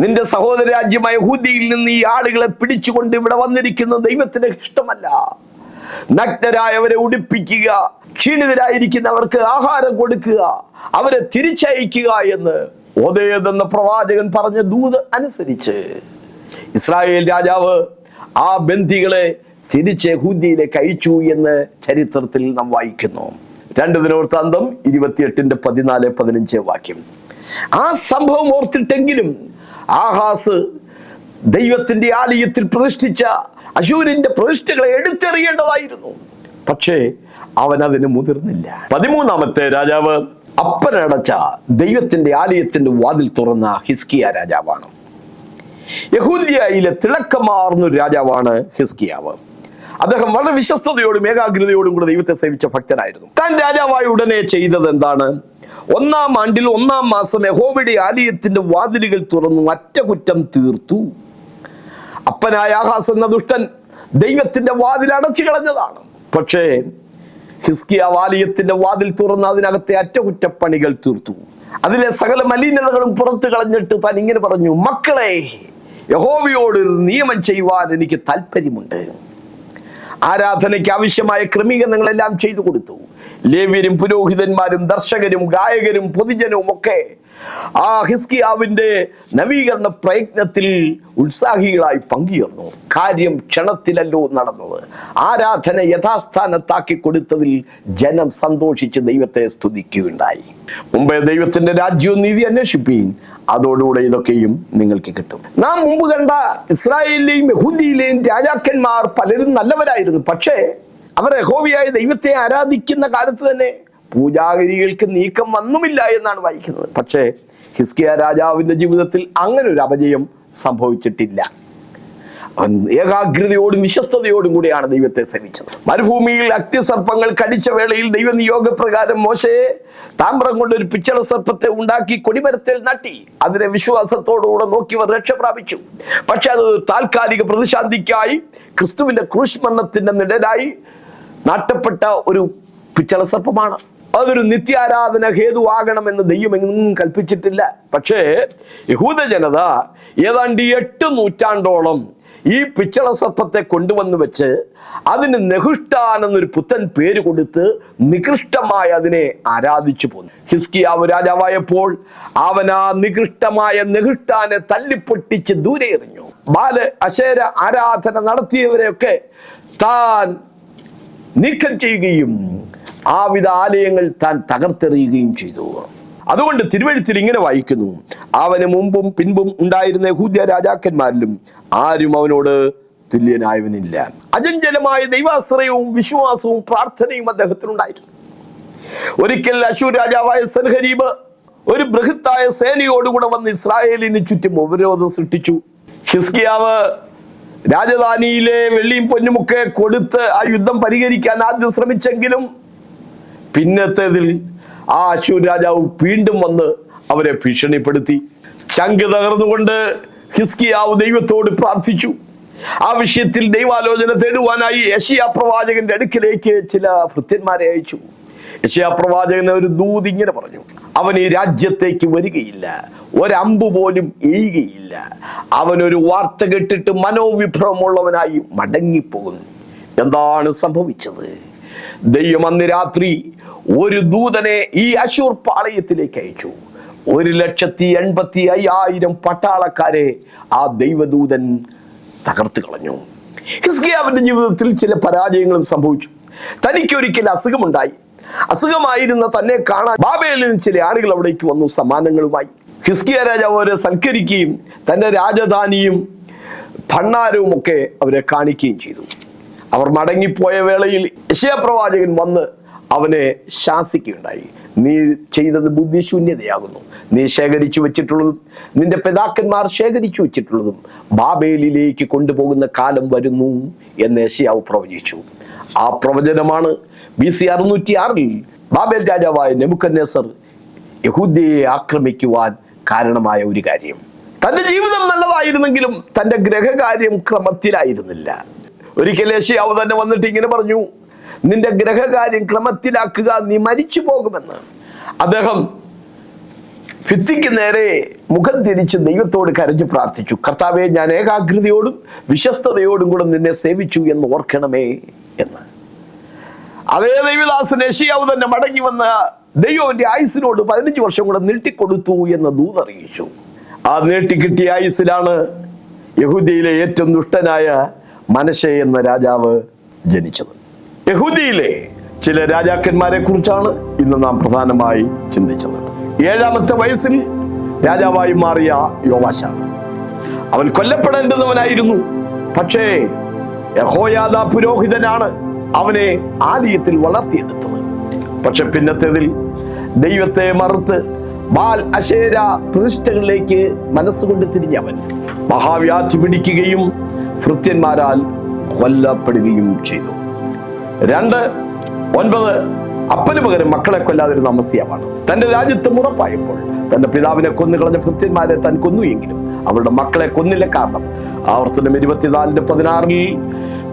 നിന്റെ സഹോദര രാജ്യമായ യഹൂദയിൽ നിന്ന് ഈ ആളുകളെ പിടിച്ചുകൊണ്ട് ഇവിടെ വന്നിരിക്കുന്ന ദൈവത്തിന് ഇഷ്ടമല്ല. നഗ്നരായവരെ ഉടുപ്പിക്കുക, ക്ഷീണിതരായിരിക്കുന്നവർക്ക് ആഹാരം കൊടുക്കുക, അവരെ തിരിച്ചയക്കുക എന്ന് ഓദേദ് എന്ന പ്രവാചകൻ പറഞ്ഞ ദൂത് അനുസരിച്ച് ഇസ്രായേൽ രാജാവ് ആ ബന്ദികളെ തിരിച്ച് യഹൂദയിലേക്ക് അയച്ചു എന്ന് ചരിത്രത്തിൽ നാം വായിക്കുന്നു. 2 ദിനവൃത്താന്തം 28:14-15 ആ സംഭവം ഓർത്തിട്ടെങ്കിലും ആഹാസ് ദൈവത്തിന്റെ ആലയത്തിൽ പ്രതിഷ്ഠിച്ച അശൂരിന്റെ പ്രതിഷ്ഠകളെ എടുത്തെറിയേണ്ടതായിരുന്നു. പക്ഷേ അവൻ അതിന് മുതിർന്നില്ല. 13ാമത്തെ രാജാവ് അപ്പനടച്ച ദൈവത്തിന്റെ ആലയത്തിന്റെ വാതിൽ തുറന്ന ഹിസ്കിയ രാജാവാണ്. യഹൂദ്യയിലെ തിളക്കമാർന്നൊരു രാജാവാണ് ഹിസ്കിയാവ്. അദ്ദേഹം വളരെ വിശ്വസ്തയോടും ഏകാഗ്രതയോടും കൂടെ ദൈവത്തെ സേവിച്ച ഭക്തനായിരുന്നു. താൻ രാജാവായ ഉടനെ ചെയ്തത് എന്താണ്? 1-ാം ആണ്ടിൽ 1-ാം മാസം യഹോവയുടെ ആലയത്തിന്റെ വാതിലുകൾ തുറന്നു അറ്റകുറ്റം തീർത്തു. അപ്പനായ ആഹാസ് എന്ന ദുഷ്ടൻ ദൈവത്തിന്റെ വാതിൽ അടച്ചു കളഞ്ഞതാണ്. പക്ഷേ ഹിസ്കിയാവ് ആലയത്തിന്റെ വാതിൽ തുറന്ന് അതിനകത്തെ അറ്റകുറ്റപ്പണികൾ തീർത്തു. അതിലെ സകല മലിനതകളും പുറത്തു കളഞ്ഞിട്ട് താൻ ഇങ്ങനെ പറഞ്ഞു, മക്കളെ, യഹോവയോട് ഒരു നിയമം ചെയ്യുവാൻ എനിക്ക് താല്പര്യമുണ്ട്. ആരാധനയ്ക്ക് ആവശ്യമായ ക്രമീകരണങ്ങളെല്ലാം ചെയ്തു കൊടുത്തു. ലേവ്യരും പുരോഹിതന്മാരും ദർശകരും ഗായകരും പൊതുജനവും ഒക്കെ ആ ഹിസ്കിയാവിന്റെ നവീകരണ പ്രയത്നത്തിൽ ഉത്സാഹികളായി പങ്കുചേർന്നു. കാര്യം ക്ഷണത്തിലല്ലോ നടന്നത്. ആരാധന യഥാസ്ഥാനത്താക്കി കൊടുത്തതിൽ ജനം സന്തോഷിച്ച് ദൈവത്തെ സ്തുതിക്കുകയുണ്ടായി. മുമ്പേ ദൈവത്തിന്റെ രാജ്യവും നീതി അന്വേഷിപ്പീൻ, അതോടുകൂടെ ഇതൊക്കെയും നിങ്ങൾക്ക് കിട്ടും. നാം മുമ്പ് കണ്ട ഇസ്രായേലിലെയും യഹൂദിയിലെയും രാജാക്കന്മാർ പലരും നല്ലവരായിരുന്നു. പക്ഷേ അവർ യഹോവയായ ദൈവത്തെ ആരാധിക്കുന്ന കാലത്ത് തന്നെ പൂജാഗിരികൾക്ക് നീക്കം വന്നുമില്ല എന്നാണ് വായിക്കുന്നത്. പക്ഷേ ഹിസ്കിയ രാജാവിന്റെ ജീവിതത്തിൽ അങ്ങനെ ഒരു അപജയം സംഭവിച്ചിട്ടില്ല. അവൻ ഏകാഗ്രതയോടും വിശ്വസ്തയോടും കൂടിയാണ് ദൈവത്തെ സേവിച്ചത്. മരുഭൂമിയിൽ അഗ്നിസർപ്പങ്ങൾ കടിച്ച വേളയിൽ ദൈവനിയോഗപ്രകാരം മോശയെ താമ്രം കൊണ്ട് ഒരു പിച്ചള സർപ്പത്തെ ഉണ്ടാക്കി കൊടിമരത്തിൽ നട്ടി. അതിനെ വിശ്വാസത്തോടുകൂടെ നോക്കിയവർ രക്ഷ പ്രാപിച്ചു. പക്ഷെ അത് താൽക്കാലിക പ്രതിശാന്തിക്കായി ക്രിസ്തുവിന്റെ ക്രൂശ് മരണത്തിന്റെ നിഴലായി നാട്ടപ്പെട്ട ഒരു പിച്ചള സർപ്പമാണ്. അതൊരു നിത്യാരാധന ഹേതുവാകണമെന്ന് ദൈവം എങ്ങും കൽപ്പിച്ചിട്ടില്ല. പക്ഷേ യഹൂദ ജനത ഏതാണ്ട് 8 നൂറ്റാണ്ടോളം ഈ പിച്ചള സർപ്പത്തെ കൊണ്ടുവന്ന് വെച്ച് അതിന് നെഹുഷ്ടാൻ എന്നൊരു പുത്തൻ പേര് കൊടുത്ത് നികൃഷ്ടമായി അതിനെ ആരാധിച്ചു പോന്നു. ഹിസ്കിയാവ് രാജാവായപ്പോൾ അവൻ ആ നികൃഷ്ടമായ നെഹുഷ്ടാനെ തല്ലിപ്പൊട്ടിച്ച് ദൂരെ എറിഞ്ഞു. ബാല് അശേര ആരാധന നടത്തിയവരെയൊക്കെ താൻ നീക്കം ചെയ്യുകയും ആവിധ ആലയങ്ങൾ താൻ തകർത്തെറിയുകയും ചെയ്തു. അതുകൊണ്ട് തിരുവെഴുത്തിൽ ഇങ്ങനെ വായിക്കുന്നു, അവന് മുമ്പും പിൻപും ഉണ്ടായിരുന്ന യഹൂദ്യ രാജാക്കന്മാരിലും ആരും അവനോട് തുല്യനായവനില്ല. അചഞ്ചലമായ ദൈവാശ്രയവും വിശ്വാസവും പ്രാർത്ഥനയും അദ്ദേഹത്തിനുണ്ടായിരുന്നു. ഒരിക്കൽ അശൂർ രാജാവായ സൻഹരീബ് ഒരു ബൃഹത്തായ സേനയോടുകൂടെ വന്ന് ഇസ്രായേലിന് ചുറ്റും ഉപരോധം സൃഷ്ടിച്ചു. ഹിസ്കിയാവ് രാജധാനിയിലെ വെള്ളിയും പൊന്നുമൊക്കെ കൊടുത്ത് ആ യുദ്ധം പരിഹരിക്കാൻ ആദ്യം ശ്രമിച്ചെങ്കിലും പിന്നത്തേതിൽ ആ അശൂർ രാജാവ് വീണ്ടും വന്ന് അവരെ ഭീഷണിപ്പെടുത്തി. ചങ്ക് തകർന്നുകൊണ്ട് ഹിസ്കിയാവ് ദൈവത്തോട് പ്രാർത്ഥിച്ചു. ആ വിഷയത്തിൽ ദൈവാലോചന തേടുവാനായി യെശയ്യാ പ്രവാചകന്റെ അടുക്കിലേക്ക് ചില ഭൃത്യന്മാരെ അയച്ചു. യെശയ്യാ പ്രവാചകന് ഒരു ദൂത് ഇങ്ങനെ പറഞ്ഞു, അവൻ ഈ രാജ്യത്തേക്ക് വരികയില്ല, ഒരമ്പ് പോലും എയ്യുകയില്ല. അവനൊരു വാർത്ത കേട്ടിട്ട് മനോവിഭ്രമമുള്ളവനായി മടങ്ങിപ്പോകുന്നു. എന്താണ് സംഭവിച്ചത്? ദൈവം അന്ന് രാത്രി ഒരു ദൂതനെ ഈ അശൂർ പാളയത്തിലേക്ക് അയച്ചു. 1,85,000 പട്ടാളക്കാരെ ആ ദൈവദൂതൻ തകർത്ത് കളഞ്ഞു. ഹിസ്കിയാവിന്റെ ജീവിതത്തിൽ ചില പരാജയങ്ങളും സംഭവിച്ചു. തനിക്കൊരിക്കൽ അസുഖമുണ്ടായി. അസുഖമായിരുന്ന തന്നെ കാണാൻ ബാബേലിൽ നിന്ന് ചില ആളുകൾ അവിടേക്ക് വന്നു സമ്മാനങ്ങളുമായി. ഹിസ്കിയ രാജാവ് അവരെ സൽക്കരിക്കുകയും തന്റെ രാജധാനിയും ഭണ്ഡാരവും ഒക്കെ അവരെ കാണിക്കുകയും ചെയ്തു. അവർ മടങ്ങിപ്പോയ വേളയിൽ യെശയ്യാ പ്രവാചകൻ വന്ന് അവനെ ശാസിക്കുകയുണ്ടായി. നീ ചെയ്തത് ബുദ്ധിശൂന്യതയാകുന്നു. നീ ശേഖരിച്ചു വെച്ചിട്ടുള്ളതും നിന്റെ പിതാക്കന്മാർ ശേഖരിച്ചു വെച്ചിട്ടുള്ളതും ബാബേലിലേക്ക് കൊണ്ടുപോകുന്ന കാലം വരുന്നു എന്ന് യെശയ്യാവ് പ്രവചിച്ചു. ആ പ്രവചനമാണ് BC 606 ബാബേൽ രാജാവായ നെബൂഖദ്നേസർ യഹൂദ്യയെ ആക്രമിക്കുവാൻ കാരണമായ ഒരു കാര്യം. തന്റെ ജീവിതം നല്ലതായിരുന്നെങ്കിലും തന്റെ ഗ്രഹകാര്യം ക്രമത്തിലായിരുന്നില്ല. ഒരിക്കൽ യെശയ്യാവ് തന്നെ വന്നിട്ട് ഇങ്ങനെ പറഞ്ഞു, നിന്റെ ഗ്രഹകാര്യം ക്രമത്തിലാക്കുക, നീ മരിച്ചു പോകുമെന്ന്. അദ്ദേഹം ഭിത്തിക്ക് നേരെ മുഖം തിരിച്ച് ദൈവത്തോട് കരഞ്ഞു പ്രാർത്ഥിച്ചു, കർത്താവേ, ഞാൻ ഏകാഗ്രതയോടും വിശ്വസ്തയോടും കൂടെ നിന്നെ സേവിച്ചു എന്ന് ഓർക്കണമേ എന്ന്. അതേ ദൈവദാസൻ യെശയ്യാവ് തന്നെ മടങ്ങി വന്ന ദൈവന്റെ ആയുസിനോട് 15 വർഷം കൂടെ നീട്ടിക്കൊടുത്തു എന്ന് ദൂതറിയിച്ചു. ആ നീട്ടിക്കിട്ടിയ ആയുസിലാണ് യഹൂദിയിലെ ഏറ്റവും ദുഷ്ടനായ മനശ്ശെ എന്ന രാജാവ് ജനിച്ചത്. യഹൂദിയിലെ ചില രാജാക്കന്മാരെ കുറിച്ചാണ് ഇന്ന് നാം പ്രധാനമായി ചിന്തിച്ചത്. 7-ാമത്തെ വയസ്സിൽ രാജാവായി മാറിയ യോവാശാണ്. അവൻ കൊല്ലപ്പെടേണ്ടുന്നവനായിരുന്നു. പക്ഷേ യഹോയാദാ പുരോഹിതനാണ് അവനെ ആലയത്തിൽ വളർത്തിയെടുത്തത്. പക്ഷെ പിന്നത്തേതിൽ ദൈവത്തെ മറുത്ത് ബാൽ അശേര പ്രതിഷ്ഠകളിലേക്ക് മനസ്സുകൊണ്ട് തിരിഞ്ഞവൻ മഹാവ്യാധി പിടിക്കുകയും ഭൃത്യന്മാരാൽ കൊല്ലപ്പെടുകയും ചെയ്തു. 2:9 അപ്പന് പകരം മക്കളെ കൊല്ലാതിരുന്ന അമസ്യാവാണ്. തന്റെ രാജ്യത്ത് ഉറപ്പായപ്പോൾ തന്റെ പിതാവിനെ കൊന്നുകളഞ്ഞ ഭൃത്യന്മാരെ താൻ കൊന്നു എങ്കിലും അവരുടെ മക്കളെ കൊന്നില്ല. കാരണം ആവർത്തനം 24:16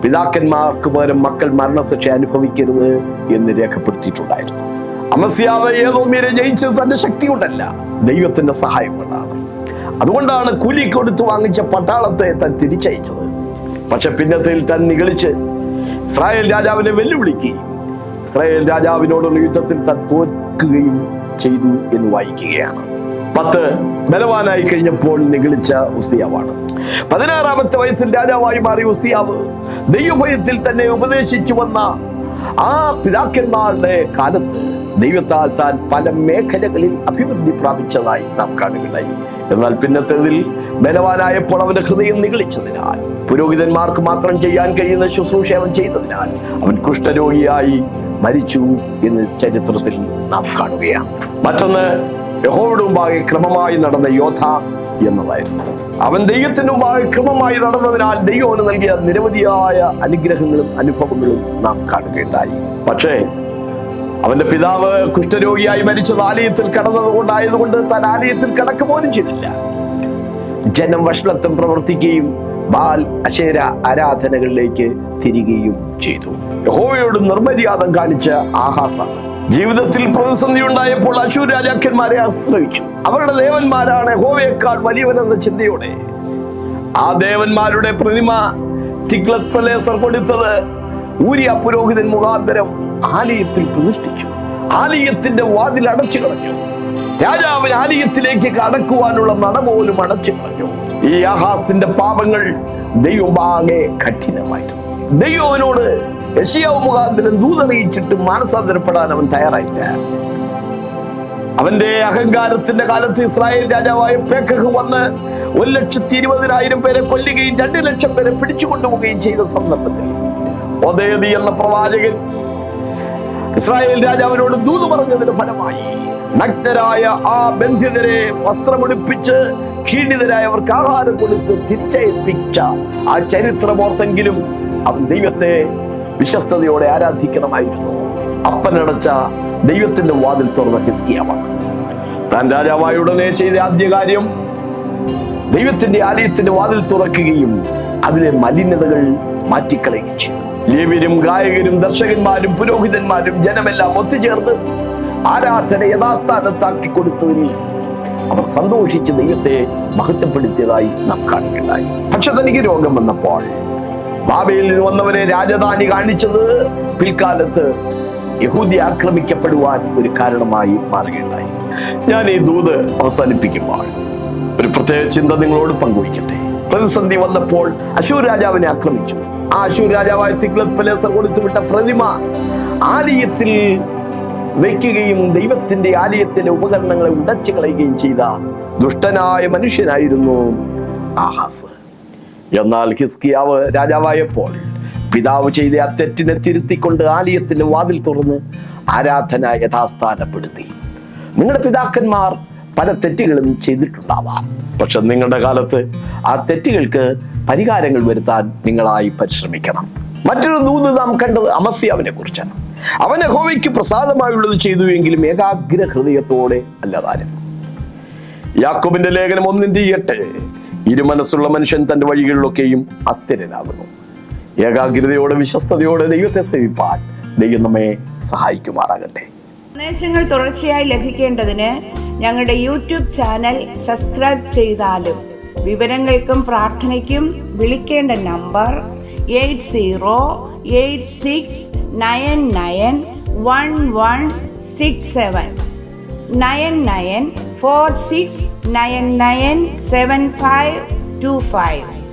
പിതാക്കന്മാർക്ക് പകരം മക്കൾ മരണശിക്ഷ അനുഭവിക്കരുത് എന്ന് രേഖപ്പെടുത്തിയിട്ടുണ്ടായിരുന്നു. അമസ്യാവ് ഏദോമ്യരെ ജയിച്ചത് തന്റെ ശക്തി കൊണ്ടല്ല, ദൈവത്തിന്റെ സഹായം കൊണ്ടാണ്. അതുകൊണ്ടാണ് കൂലി കൊടുത്തു വാങ്ങിച്ച പട്ടാളത്തെ താൻ തിരിച്ചയച്ചത്. പക്ഷെ പിന്നത്തിൽ താൻ നിഗളിച്ച് ഇസ്രായേൽ രാജാവിനെ വെല്ലുവിളിക്കുകയും ഇസ്രായേൽ രാജാവിനോടുള്ള യുദ്ധത്തിൽ താൻ തോൽക്കുകയും ചെയ്തു എന്ന് വായിക്കുകയാണ്. 10 ബലവാനായി കഴിഞ്ഞപ്പോൾ നിഗളിച്ച ഉസിയാവാണ്. 16-ാമത്തെ വയസ്സിൽ രാജാവായി മാറിയ ഉസിയാവ് ദൈവഭയത്തിൽ തന്നെ ഉപദേശിച്ചു വന്ന ആ പിതാക്കന്മാരുടെ കാലത്ത് ദൈവത്താൽ താൻ പല മേഖലകളിൽ അഭിവൃദ്ധി പ്രാപിച്ചതായി നാം കാണുകയുണ്ടായി. എന്നാൽ പിന്നത്തേതിൽ ബലവാനായപ്പോൾ അവന്റെ ഹൃദയം നിഗളിച്ചതിനാൽ, പുരോഹിതന്മാർക്ക് മാത്രം ചെയ്യാൻ കഴിയുന്ന ശുശ്രൂഷ അവൻ ചെയ്തതിനാൽ അവൻ കുഷ്ഠരോഗിയായി മരിച്ചു എന്ന് ചരിത്രത്തിൽ നാം കാണുകയാണ്. മറ്റൊന്ന്, യഹോവയുടെ മുമ്പാകെ ക്രമമായി നടന്ന യോധ എന്നതായിരുന്നു. അവൻ ദൈവത്തിന് മുമ്പാകെ ക്രമമായി നടന്നതിനാൽ ദൈവം നൽകിയ നിരവധിയായ അനുഗ്രഹങ്ങളും അനുഭവങ്ങളും നാം കാണുകയുണ്ടായി. പക്ഷേ അവന്റെ പിതാവ് കുഷ്ഠരോഗിയായി മരിച്ചത് ആലയത്തിൽ കടന്നത് കൊണ്ടായതുകൊണ്ട് താൻ ആലയത്തിൽ കടക്ക പോലും ചെയ്തില്ല. ജനം വഷളത്വം പ്രവർത്തിക്കുകയും ബാൽ അശേര ആരാധനകളിലേക്ക് തിരികുകയും ചെയ്തു. യഹോവയോട് നിർമര്യാദം കാണിച്ച ആഹാസാണ്. ജീവിതത്തിൽ പ്രതിസന്ധി ഉണ്ടായപ്പോൾ അശൂർ രാജാക്കന്മാരെ ആശ്രയിച്ചു. അവരുടെ ദേവന്മാരാണ് യഹോവയേക്കാൾ വലിയവനെന്ന ചിന്തയോടെ ആ ദേവന്മാരുടെ പ്രതിമ തിഗ്ലത്ത്-പിലേസർ കൊടുത്തത് ഊരിയ പുരോഹിതൻ മുഖാന്തരം ആലയത്തിൽ പ്രതിഷ്ഠിച്ചു. ആലയത്തിന്റെ വാതിൽ അടച്ചു കളഞ്ഞു. രാജാവിന് ആലയത്തിലേക്ക് കടക്കുവാനുള്ള നട പോലും അടച്ചു കളഞ്ഞു. ഈ ആഹാസിന്റെ പാപങ്ങൾ ദൈവമാകെ കഠിനമായിരുന്നു. ദൈവനോട് യെശയ്യാവ് മുഖാന്തരം ദൂതറിയിച്ചിട്ട് മാനസാന്തരപ്പെടാൻ അവൻ തയ്യാറായില്ല. അവന്റെ അഹങ്കാരത്തിന്റെ കാലത്ത് ഇസ്രായേൽ രാജാവായ പേക്കഹ് വന്ന് 1,20,000 പേരെ കൊല്ലുകയും 2,00,000 പേരെ പിടിച്ചുകൊണ്ടുപോവുകയും ചെയ്ത സന്ദർഭത്തിൽ ഓദേദി എന്ന പ്രവാചകൻ ഇസ്രായേൽ രാജാവിനോട് ദൂത് പറഞ്ഞതിന് ഫലമായി നഗ്നരായ ആ ബന്ധിതരെ വസ്ത്രമെടുപ്പിച്ച് ക്ഷീണിതരായവർക്ക് ആഹാരം കൊടുത്ത് തിരിച്ചയപ്പിച്ച ആ ചരിത്രമോർത്തെങ്കിലും അവൻ ദൈവത്തെ വിശ്വസ്തയോടെ ആരാധിക്കണമായിരുന്നു. അപ്പനടച്ച ദൈവത്തിന്റെ വാതിൽ തുറന്ന ഹിസ്കിയാവാണ്. താൻ രാജാവായ ഉടനെ ചെയ്ത ആദ്യ കാര്യം ദൈവത്തിന്റെ ആലയത്തിന്റെ വാതിൽ തുറക്കുകയും അതിലെ മലിനതകൾ മാറ്റിക്കളയുകയും ചെയ്തു. ലേവ്യരും ഗായകരും ദർശകന്മാരും പുരോഹിതന്മാരും ജനമെല്ലാം ഒത്തുചേർന്ന് ആരാധന യഥാസ്ഥാനത്താക്കി കൊടുത്തതിൽ അവർ സന്തോഷിച്ച് ദൈവത്തെ മഹത്വപ്പെടുത്തിയതായി നാം കാണുകയുണ്ടായി. പക്ഷെ തനിക്ക് രോഗം വന്നപ്പോൾ ബാബയിൽ നിന്ന് വന്നവരെ രാജധാനി കാണിച്ചത് പിൽക്കാലത്ത് യഹൂദി ആക്രമിക്കപ്പെടുവാൻ ഒരു കാരണമായി മാറുകയുണ്ടായി. ഞാൻ ഈ ദൂത് അവസാനിപ്പിക്കുമ്പോൾ ഒരു പ്രത്യേക ചിന്ത നിങ്ങളോട് പങ്കുവയ്ക്കട്ടെ. പ്രതിസന്ധി വന്നപ്പോൾ അശൂർ രാജാവിനെ ആക്രമിച്ചു. ആ അശൂർ രാജാവായ തിഗ്ലത്ത്-പിലേസർ കൊടുത്തുവിട്ട പ്രതിമ ആലയത്തിൽ വയ്ക്കുകയും ദൈവത്തിന്റെ ആലയത്തിലെ ഉപകരണങ്ങളെ ഉടച്ചു കളയുകയും ചെയ്ത ദുഷ്ടനായ മനുഷ്യനായിരുന്നു ആഹാസ്. എന്നാൽ ഹിസ്കിയാവ് രാജാവായപ്പോൾ പിതാവ് ചെയ്ത ആ തെറ്റിനെ തിരുത്തിക്കൊണ്ട് ആലയത്തിന്റെ വാതിൽ തുറന്ന് ആരാധന യഥാസ്ഥാനപ്പെടുത്തി. നിങ്ങളുടെ പിതാക്കന്മാർ പല തെറ്റുകളും ചെയ്തിട്ടുണ്ടാവാം. പക്ഷെ നിങ്ങളുടെ കാലത്ത് ആ തെറ്റുകൾക്ക് പരിഹാരങ്ങൾ വരുത്താൻ നിങ്ങളായി പരിശ്രമിക്കണം. മറ്റൊരു ദൂത് നാം കണ്ടത് അമസ്യാവിനെ കുറിച്ചാണ്. അവൻ യഹോവയ്ക്ക് പ്രസാദമായുള്ളത് ചെയ്തു എങ്കിലും ഏകാഗ്ര ഹൃദയത്തോടെ അല്ലതാനും. യാക്കോബിന്റെ ലേഖനം 1:8 ഇരുമനസ്സുള്ള മനുഷ്യൻ തന്റെ വഴികളിലൊക്കെയും അസ്ഥിരനാകുന്നു. ഏകാഗ്രതയോടെ വിശ്വസ്തയോടെ ദൈവത്തെ സേവിപ്പാൻ ദൈവം നമ്മെ സഹായിക്കുമാറാകട്ടെ. സന്ദേശങ്ങൾ തുടർച്ചയായി ലഭിക്കേണ്ടതിന് ഞങ്ങളുടെ യൂട്യൂബ് ചാനൽ സബ്സ്ക്രൈബ് ചെയ്താലും വിവരങ്ങൾക്കും പ്രാർത്ഥനയ്ക്കും വിളിക്കേണ്ട നമ്പർ 8086991167 9946997525.